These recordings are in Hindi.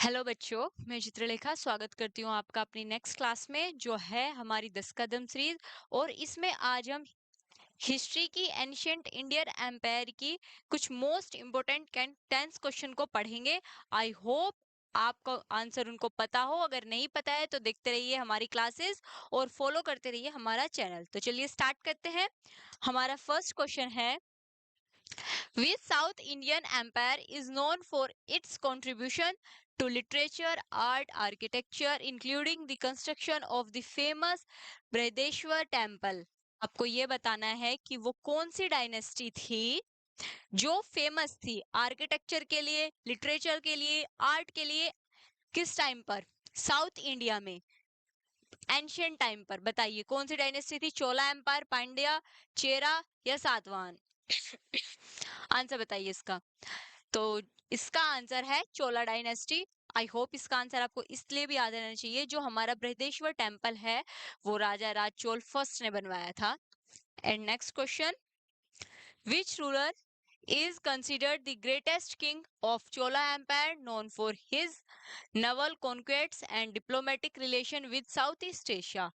हेलो बच्चों, मैं चित्रलेखा स्वागत करती हूँ आपका अपनी नेक्स्ट क्लास में जो है हमारी 10 कदम सीरीज। और इसमें आज हम हिस्ट्री की एंशियंट इंडियन एम्पायर की कुछ मोस्ट इम्पोर्टेंट टेंस क्वेश्चन को पढ़ेंगे। आई होप आपको आंसर उनको पता हो। अगर नहीं पता है तो देखते रहिए हमारी क्लासेस और फॉलो करते रहिए हमारा चैनल। तो चलिए स्टार्ट करते हैं। हमारा फर्स्ट क्वेश्चन है, which South Indian empire is known for its contribution to literature, art, architecture, including the construction of the famous Brihadeshwara temple. आपको ये बताना है कि वो कौन सी डायनेस्टी थी जो फेमस थी आर्किटेक्चर के लिए, लिटरेचर के लिए, आर्ट के लिए, किस टाइम पर, साउथ इंडिया में, एंशियंट टाइम पर। बताइए कौन सी डायनेस्टी थी? चोला एम्पायर, पांड्या, चेरा या सातवाहन? आंसर बताइए इसका। तो इसका आंसर है चोला डायनेस्टी। आई होप इसका आंसर आपको इसलिए भी याद रहना चाहिए, जो हमारा बृहदेश्वर टेम्पल है वो राजा राज चोल फर्स्ट ने बनवाया था। And next question, which ruler is considered the greatest king of Chola Empire, known for his naval conquests and diplomatic relation with Southeast Asia?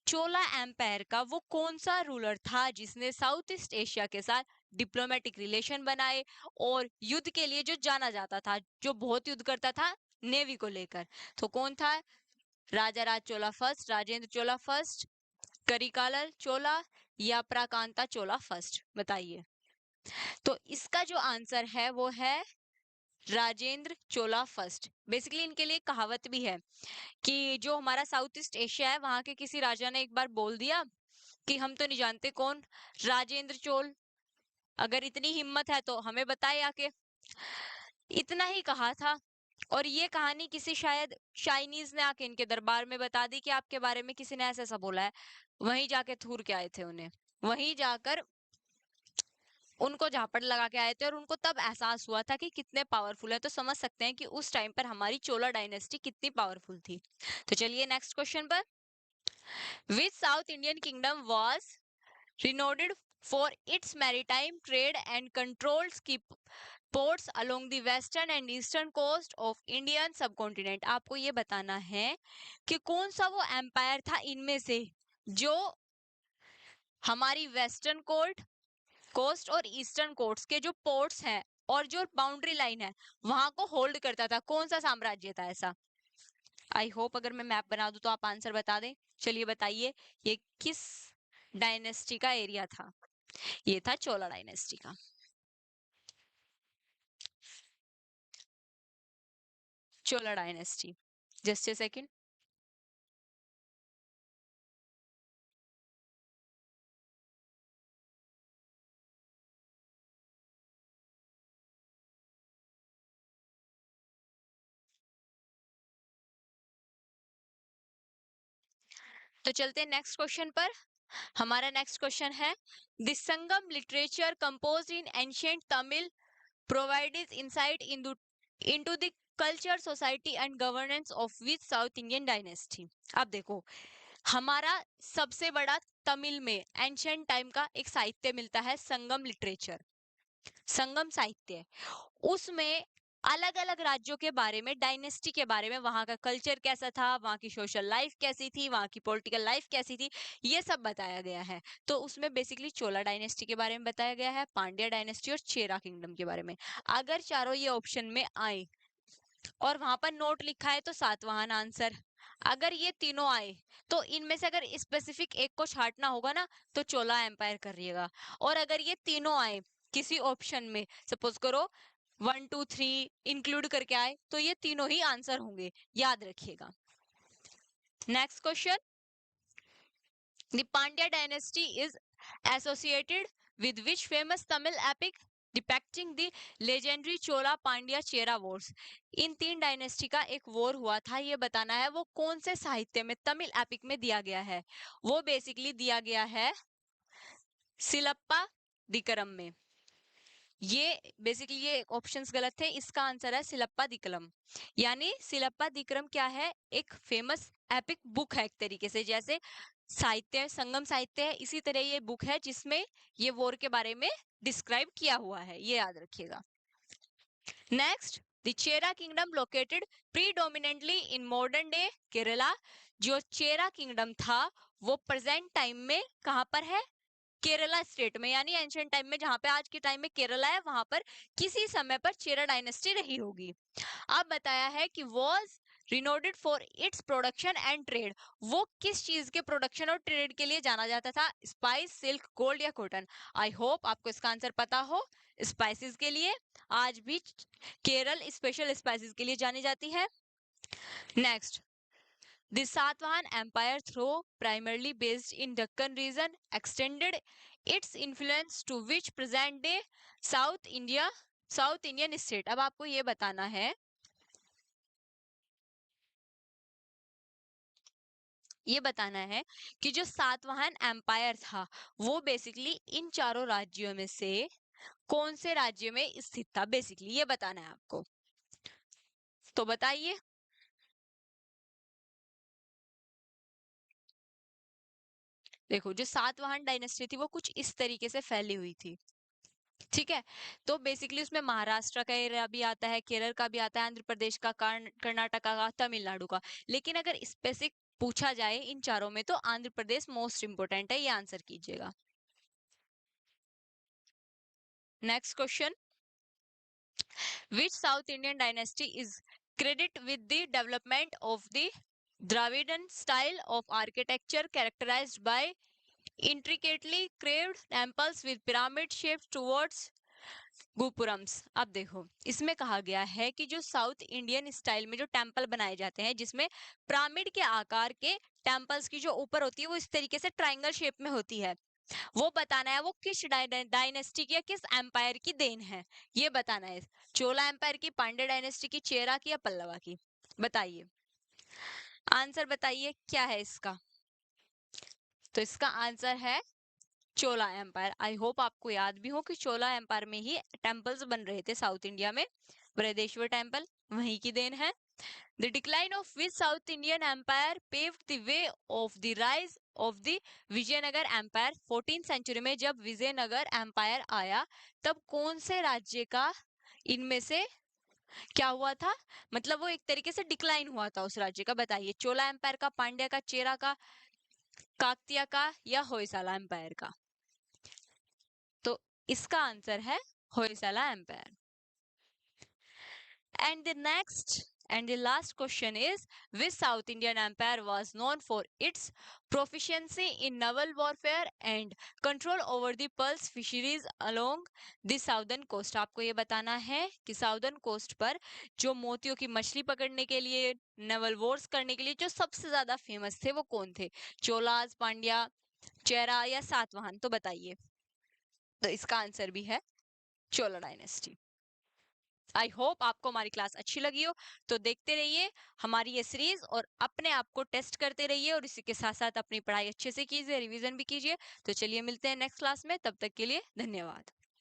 Chola empire का वो कौन सा रूलर था जिसने साउथ ईस्ट एशिया के साथ डिप्लोमेटिक रिलेशन बनाए और युद्ध के लिए जो जाना जाता था, जो बहुत युद्ध करता था नेवी को लेकर? तो कौन था? राजा राज चोला फर्स्ट, राजेंद्र चोला फर्स्ट, करिकालर चोला या प्राकांता चोला फर्स्ट? बताइए। तो इसका जो आंसर है वो है राजेंद्र चोला फर्स्ट। बेसिकली इनके लिए कहावत भी है कि जो हमारा साउथ ईस्ट एशिया है वहां के किसी राजा ने एक बार बोल दिया कि हम तो नहीं जानते कौन राजेंद्र चोल, अगर इतनी हिम्मत है तो हमें बताए आके। इतना ही कहा था। और ये कहानी किसी शायद चाइनीज ने आके इनके दरबार में बता दी कि आपके बारे में किसी ने ऐसा ऐसा बोला है। वहीं जाके थूर के आए थे उन्हें, वहीं जाकर उनको झापड़ लगा के आए थे और उनको तब एहसास हुआ था कि कितने पावरफुल है। तो समझ सकते हैं कि उस टाइम पर हमारी चोला डायनेस्टी कितनी पावरफुल थी। तो चलिए नेक्स्ट क्वेश्चन पर, which south Indian kingdom was renowned for its maritime trade and controlled ports along the western and eastern coast of Indian subcontinent? आपको ये बताना है कि कौन सा वो एम्पायर था इनमें से जो हमारी वेस्टर्न कोस्ट और ईस्टर्न कोस्ट के जो पोर्ट्स हैं और जो बाउंड्री लाइन है वहां को होल्ड करता था। कौन सा साम्राज्य था ऐसा? आई होप अगर मैं मैप बना दूं तो आप आंसर बता दें। चलिए बताइए, ये किस डायनेस्टी का एरिया था? ये था चोला डायनेस्टी का। चोला डायनेस्टी। Just a second. तो चलते हैं नेक्स्ट क्वेश्चन पर। हमारा नेक्स्ट क्वेश्चन है, the Sangam literature composed in ancient Tamil provides insight into the culture, society and governance of which South Indian dynasty? अब देखो, हमारा सबसे बड़ा तमिल में एंशियंट टाइम का एक साहित्य मिलता है, संगम लिटरेचर, संगम साहित्य। उसमें अलग अलग राज्यों के बारे में, डायनेस्टी के बारे में, वहां का कल्चर कैसा था, वहां की सोशल लाइफ कैसी थी, वहां की पॉलिटिकल लाइफ कैसी थी, ये सब बताया गया है। तो उसमें बेसिकली चोला डायनेस्टी के बारे में बताया गया है, पांड्या डायनेस्टी और चेरा किंगडम के बारे में। अगर चारों ये ऑप्शन में आए और वहां पर नोट लिखा है तो सातवाहन आंसर। अगर ये तीनों आए तो इनमें से अगर स्पेसिफिक एक को छांटना होगा ना तो चोला एम्पायर करिएगा। और अगर ये तीनों आए किसी ऑप्शन में, सपोज करो 1 2 3 इंक्लूड करके आए, तो ये तीनों ही आंसर होंगे, याद रखिएगा। Next question, the Pandya dynasty is associated with which famous Tamil epic depicting the legendary Chola Pandya Chera wars? इन तीन डायनेस्टी का एक वॉर हुआ था, ये बताना है वो कौन से साहित्य में, तमिल एपिक में दिया गया है। वो बेसिकली दिया गया है सिलप्पा दिकरम में। ये बेसिकली ये ऑप्शंस गलत थे, इसका आंसर है सिलप्पा दिकलम। यानी सिलप्पा दिकरम क्या है? एक फेमस एपिक बुक है, एक तरीके से जैसे साहित्य संगम साहित्य है, इसी तरह ये बुक है जिसमें ये वॉर के बारे में डिस्क्राइब किया हुआ है, ये याद रखिएगा। Next, the Chera kingdom located predominantly in modern day Kerala. जो चेरा किंगडम था वो प्रेजेंट टाइम में कहां पर है? केरला स्टेट में, यानी एंशिएंट टाइम में, जहां पे आज के टाइम में केरला है, वहां पर किसी समय पर चेरा डायनेस्टी रही होगी। अब बताया है कि was renowned for its production and trade. वो किस चीज के प्रोडक्शन और ट्रेड के लिए जाना जाता था? स्पाइस, सिल्क, गोल्ड या कॉटन? आई होप आपको इसका आंसर पता हो। स्पाइसेस के लिए। आज भी केरल स्पेशल स्पाइसेस के लिए जानी जाती है। Next, the Satavahan Empire, though primarily based in Deccan region, extended its influence to which present day South India, South Indian state? अब आपको ये बताना है, कि जो सातवाहन एम्पायर था वो बेसिकली इन चारों राज्यों में से कौन से राज्य में स्थित था, बेसिकली ये बताना है आपको। तो बताइए। देखो, जो सातवाहन डायनेस्टी थी वो कुछ इस तरीके से फैली हुई थी, ठीक है। तो बेसिकली उसमें महाराष्ट्र का एरिया भी आता है, केरल का भी आता है, आंध्र प्रदेश का, कर्नाटका का, तमिलनाडु का। लेकिन अगर स्पेसिफिक पूछा जाए इन चारों में तो आंध्र प्रदेश मोस्ट इंपोर्टेंट है, ये आंसर कीजिएगा। Next question, which south Indian dynasty is credit with the development of the Dravidian style of architecture characterized by intricately carved temples with pyramid shaped towards gopurams? अब देखो, इसमें कहा गया है कि जो साउथ इंडियन स्टाइल में जो टेम्पल बनाए जाते हैं जिसमें पिरामिड के आकार के टेम्पल्स की जो ऊपर होती है वो इस तरीके से ट्रायंगल शेप में होती है, वो बताना है वो किस डायनेस्टी की या किस एम्पायर की देन है, ये बताना है। चोला एम्पायर की, पांड्या डायनेस्टी की, चेरा की या पल्लवा की? बताइए, आंसर बताइए क्या है इसका। तो इसका आंसर है चोला एम्पायर। आई होप आपको याद भी हो कि चोला एम्पायर में ही टेम्पल्स बन रहे थे साउथ इंडिया में। बृहदेश्वर टेम्पल वहीं की देन है। The decline of which south Indian empire paved the way of the rise of the Vijayanagara empire? 14th century में जब विजयनगर एम्पायर आया तब कौन से राज्य का इनमें से क्या हुआ था? मतलब वो एक तरीके से डिक्लाइन हुआ था उस राज्य का। बताइए, चोला एम्पायर का, पांड्या का, चेरा का, काकतिया का या होयसाला एम्पायर का? तो इसका आंसर है Hoysala empire. And the next and the last question is, which South Indian empire was known for its proficiency in naval warfare and control over the pearl fisheries along the southern coast? आपको ये बताना है कि साउदर्न कोस्ट पर जो मोतियों की मछली पकड़ने के लिए, नेवल वॉर्स करने के लिए जो सबसे ज्यादा फेमस थे वो कौन थे? चोलाज, पांड्या, चेरा या सातवाहन? तो बताइए। तो इसका आंसर भी है चोला डायनेस्टी। आई होप आपको हमारी क्लास अच्छी लगी हो। तो देखते रहिए हमारी ये सीरीज और अपने आप को टेस्ट करते रहिए और इसी के साथ साथ अपनी पढ़ाई अच्छे से कीजिए, रिवीजन भी कीजिए। तो चलिए मिलते हैं नेक्स्ट क्लास में, तब तक के लिए धन्यवाद।